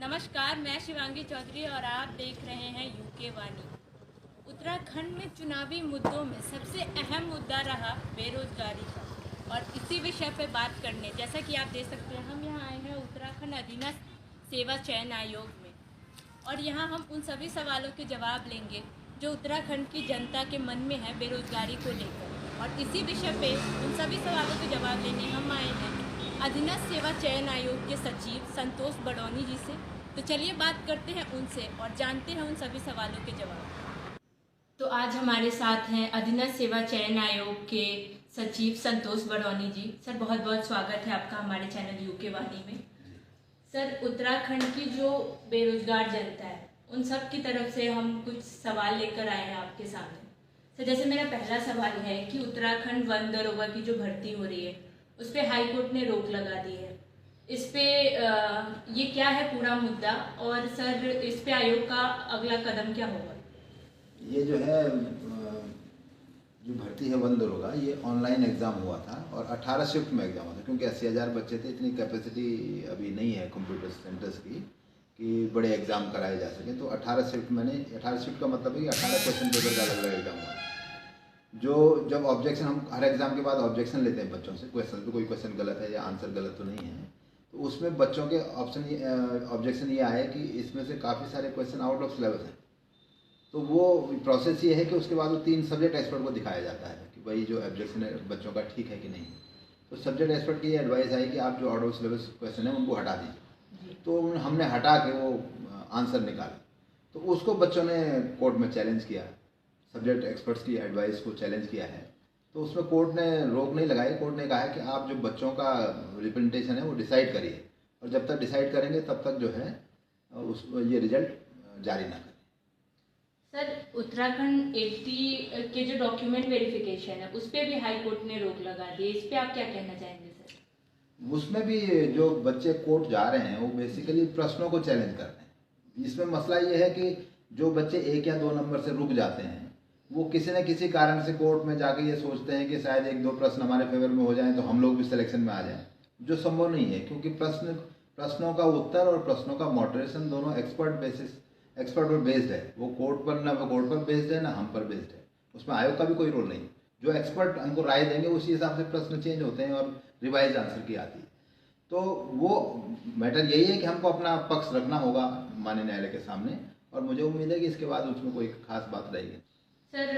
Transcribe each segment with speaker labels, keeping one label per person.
Speaker 1: नमस्कार, मैं शिवांगी चौधरी और आप देख रहे हैं यूके वाणी। उत्तराखंड में चुनावी मुद्दों में सबसे अहम मुद्दा रहा बेरोजगारी का, और इसी विषय पर बात करने, जैसा कि आप देख सकते हैं, हम यहाँ आए हैं उत्तराखंड अधीनस्थ सेवा चयन आयोग में, और यहाँ हम उन सभी सवालों के जवाब लेंगे जो उत्तराखंड की जनता के मन में है बेरोजगारी को लेकर। और इसी विषय पे उन सभी सवालों के जवाब लेने हम आए हैं अधीनस्थ सेवा चयन आयोग के सचिव संतोष बड़ौनी जी से। तो चलिए बात करते हैं उनसे और जानते हैं उन सभी सवालों के जवाब। तो आज हमारे साथ हैं अधीनस्थ सेवा चयन आयोग के सचिव संतोष बड़ौनी जी। सर, बहुत बहुत स्वागत है आपका हमारे चैनल यूके वाणी में। सर, उत्तराखंड की जो बेरोजगार जनता है उन सब की तरफ से हम कुछ सवाल लेकर आए हैं आपके सामने। सर, जैसे मेरा पहला सवाल है कि उत्तराखंड वन दरोगा की जो भर्ती हो रही है उस पर हाई कोर्ट ने रोक लगा दी है। इस पे ये क्या है पूरा मुद्दा, और सर इस पे आयोग का अगला कदम क्या होगा?
Speaker 2: ये जो है जो भर्ती है वन दरोगा, ये ऑनलाइन एग्ज़ाम हुआ था और 18 शिफ्ट में एग्ज़ाम हुआ था, क्योंकि 80,000 बच्चे थे। इतनी कैपेसिटी अभी नहीं है कंप्यूटर सेंटर्स की कि बड़े एग्ज़ाम कराए जा सकें। तो 18 शिफ्ट मैंने 18 शिफ्ट का मतलब है कि 18 क्वेश्चन पेपर का अलग अलग एग्ज़ाम हुआ। जो जब ऑब्जेक्शन, हम हर एग्ज़ाम के बाद ऑब्जेक्शन लेते हैं बच्चों से, क्वेश्चन पे कोई क्वेश्चन गलत है या आंसर गलत तो नहीं है, तो उसमें बच्चों के ऑब्जेक्शन ये आए कि इसमें से काफ़ी सारे क्वेश्चन आउट ऑफ सिलेबस हैं। तो वो प्रोसेस ये है कि उसके बाद वो 3 सब्जेक्ट एक्सपर्ट को दिखाया जाता है कि भाई जो ऑब्जेक्शन है बच्चों का ठीक है कि नहीं। तो सब्जेक्ट एक्सपर्ट की एडवाइस आई कि आप जो आउट ऑफ सिलेबस क्वेश्चन है उनको हटा दीजिए। तो हमने हटा के वो आंसर निकाला, तो उसको बच्चों ने कोर्ट में चैलेंज किया, सब्जेक्ट एक्सपर्ट्स की एडवाइस को चैलेंज किया है। तो उसमें कोर्ट ने रोक नहीं लगाई। कोर्ट ने कहा है कि आप जो बच्चों का रिप्रेजेंटेशन है वो डिसाइड करिए, और जब तक डिसाइड करेंगे तब तक जो है उस ये रिजल्ट जारी ना करें।
Speaker 1: सर, उत्तराखंड 80 के जो डॉक्यूमेंट वेरिफिकेशन है उस पर भी हाई कोर्ट ने रोक लगा दी। इस पर आप क्या कहना चाहेंगे सर?
Speaker 2: उसमें भी जो बच्चे कोर्ट जा रहे हैं वो बेसिकली प्रश्नों को चैलेंज कर रहे हैं। इसमें मसला ये है कि जो बच्चे 1 या 2 नंबर से रुक जाते हैं वो किसी न किसी कारण से कोर्ट में जाके ये सोचते हैं कि शायद 1-2 प्रश्न हमारे फेवर में हो जाएं तो हम लोग भी सिलेक्शन में आ जाएं, जो संभव नहीं है, क्योंकि प्रश्नों का उत्तर और प्रश्नों का मॉडरेशन दोनों एक्सपर्ट पर बेस्ड है। वो कोर्ट पर बेस्ड है ना हम पर बेस्ड है। उसमें आयोग का भी कोई रोल नहीं। जो एक्सपर्ट हमको राय देंगे उसी हिसाब से प्रश्न चेंज होते हैं और रिवाइज आंसर की आती है। तो वो मैटर यही है कि हमको अपना पक्ष रखना होगा माननीय न्यायालय के सामने, और मुझे उम्मीद है कि इसके बाद उसमें कोई खास बात रहेगी।
Speaker 1: सर,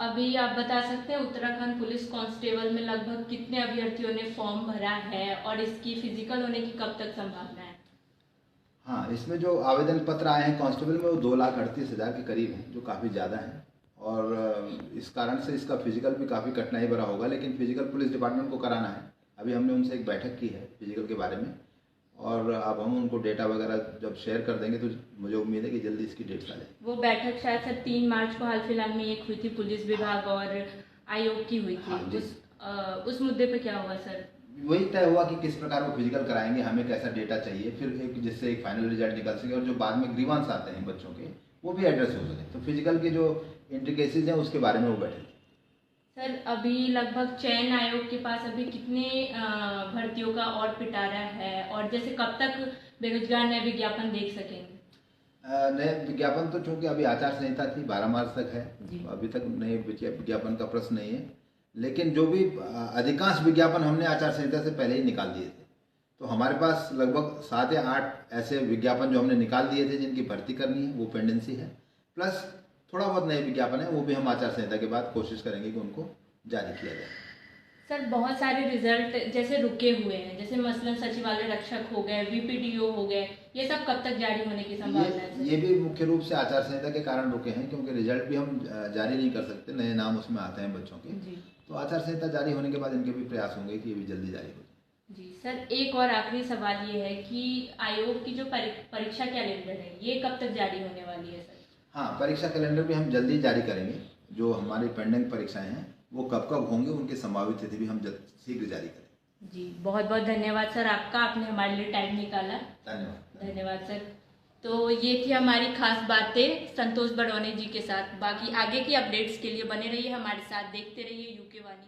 Speaker 1: अभी आप बता सकते हैं उत्तराखंड पुलिस कांस्टेबल में लगभग कितने अभ्यर्थियों ने फॉर्म भरा है और इसकी फिजिकल होने की कब तक संभावना है?
Speaker 2: हाँ, इसमें जो आवेदन पत्र आए हैं कांस्टेबल में वो 2,38,000 के करीब हैं, जो काफ़ी ज़्यादा है। और इस कारण से इसका फिजिकल भी काफ़ी कठिनाई भरा होगा, लेकिन फिजिकल पुलिस डिपार्टमेंट को कराना है। अभी हमने उनसे एक बैठक की है फिजिकल के बारे में, और अब हम उनको डेटा वगैरह जब शेयर कर देंगे तो मुझे उम्मीद है कि जल्दी इसकी डेट आ जाए।
Speaker 1: वो बैठक शायद सर 3 मार्च को हाल फिलहाल में एक हुई थी, पुलिस विभाग और आयोग की हुई थी।
Speaker 2: हाँ,
Speaker 1: उस मुद्दे पे क्या हुआ सर?
Speaker 2: वही तय हुआ कि किस प्रकार वो फिजिकल कराएंगे, हमें कैसा डेटा चाहिए, फिर एक जिससे एक फाइनल रिजल्ट निकल सके, और जो बाद में ग्रीवांस आते हैं बच्चों के वो भी एड्रेस हो सके। तो फिजिकल के जो इंट्रिकेसीज हैं उसके बारे में वो बैठे।
Speaker 1: सर, अभी लगभग चयन आयोग के पास अभी कितने भर्तियों का और पिटारा है, और जैसे कब तक बेरोजगार नए विज्ञापन देख सकेंगे?
Speaker 2: नए विज्ञापन तो चूंकि अभी आचार संहिता थी 12 मार्च तक है, तो अभी तक नए विज्ञापन का प्रश्न नहीं है। लेकिन जो भी अधिकांश विज्ञापन हमने आचार संहिता से पहले ही निकाल दिए थे। तो हमारे पास लगभग 7 या 8 ऐसे विज्ञापन जो हमने निकाल दिए थे जिनकी भर्ती करनी है, वो पेंडेंसी है। प्लस थोड़ा बहुत नए विज्ञापन है, वो भी हम आचार संहिता के बाद कोशिश करेंगे कि उनको जारी किया जाए।
Speaker 1: सर, बहुत सारे रिजल्ट जैसे रुके हुए हैं, जैसे मसलन सचिवालय रक्षक हो गए, वीपीडीओ हो गए, ये सब कब तक जारी होने की संभावना है?
Speaker 2: ये भी मुख्य रूप से आचार संहिता के कारण रुके हैं, क्योंकि रिजल्ट भी हम जारी नहीं कर सकते, नए नाम उसमें आते हैं बच्चों के। तो आचार संहिता जारी होने के बाद इनके भी प्रयास होंगे कि ये भी जल्दी जारी हो जाए।
Speaker 1: जी सर, एक और आखिरी सवाल ये है कि आयोग की जो परीक्षा कैलेंडर है ये कब तक जारी होने वाली है सर?
Speaker 2: हाँ, परीक्षा कैलेंडर भी हम जल्दी जारी करेंगे। जो हमारी पेंडिंग परीक्षाएं हैं वो कब कब होंगे, उनकी संभावित तिथि भी हम शीघ्र जारी करेंगे।
Speaker 1: जी, बहुत बहुत धन्यवाद सर आपका, आपने हमारे लिए टाइम निकाला।
Speaker 2: धन्यवाद
Speaker 1: सर। तो ये थी हमारी खास बातें संतोष बड़ौनी जी के साथ। बाकी आगे की अपडेट्स के लिए बने रहिए हमारे साथ, देखते रहिए यूके वाणी।